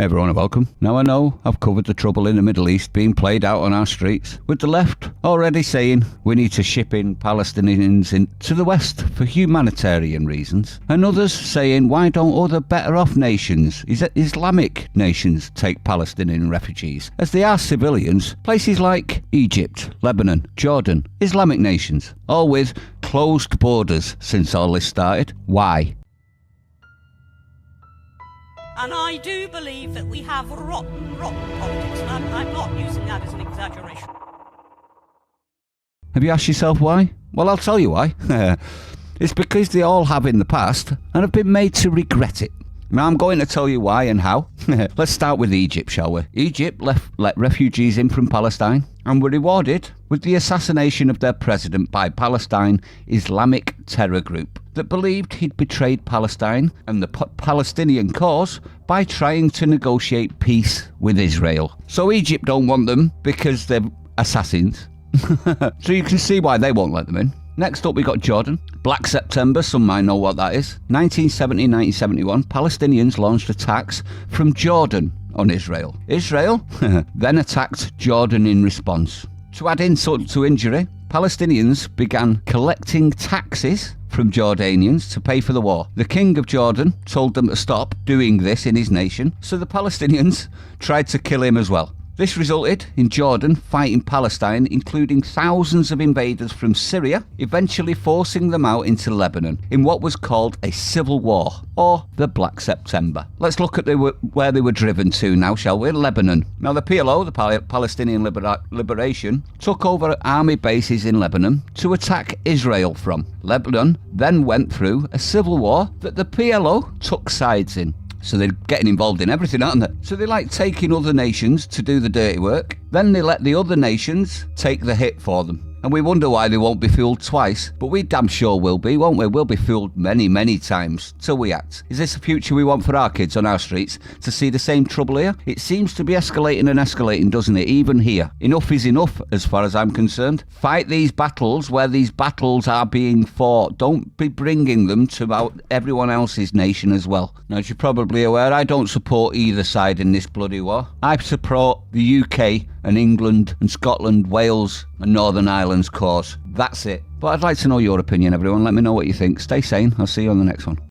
Hey everyone and welcome. Now I know I've covered the trouble in the Middle East being played out on our streets, with the left already saying we need to ship in Palestinians into the West for humanitarian reasons, and others saying why don't other better off nations, Islamic nations, take Palestinian refugees, as they are civilians, places like Egypt, Lebanon, Jordan, Islamic nations, all with closed borders since all this started. Why? And I do believe that we have rotten politics, and I'm not using that as an exaggeration. Have you asked yourself why? Well, I'll tell you why. It's because they all have in the past and have been made to regret it. Now I'm going to tell you why and how. Let's start with Egypt, shall we? Egypt let refugees in from Palestine and were rewarded with the assassination of their president by Palestine Islamic terror group that believed he'd betrayed Palestine and the Palestinian cause by trying to negotiate peace with Israel. So Egypt don't want them because they're assassins. So you can see why they won't let them in. Next up we got Jordan. Black September, some might know what that is. 1970-1971, Palestinians launched attacks from Jordan on Israel. Israel then attacked Jordan in response. To add insult to injury, Palestinians began collecting taxes from Jordanians to pay for the war. The king of Jordan told them to stop doing this in his nation, so the Palestinians tried to kill him as well. This resulted in Jordan fighting Palestine, including thousands of invaders from Syria, eventually forcing them out into Lebanon in what was called a civil war, or the Black September. Let's look at where they were driven to now, shall we? Lebanon. Now the PLO, the Palestinian Liberation, took over army bases in Lebanon to attack Israel from. Lebanon then went through a civil war that the PLO took sides in. So they're getting involved in everything, aren't they? So they like taking other nations to do the dirty work. Then they let the other nations take the hit for them. And we wonder why they won't be fooled twice. But we damn sure will be, won't we? We'll be fooled many, many times till we act. Is this the future we want for our kids on our streets? To see the same trouble here? It seems to be escalating and escalating, doesn't it? Even here. Enough is enough, as far as I'm concerned. Fight these battles where these battles are being fought. Don't be bringing them to everyone else's nation as well. Now, as you're probably aware, I don't support either side in this bloody war. I support the UK and England and Scotland, Wales and Northern Ireland's cause. That's it. But I'd like to know your opinion, everyone. Let me know what you think. Stay sane. I'll see you on the next one.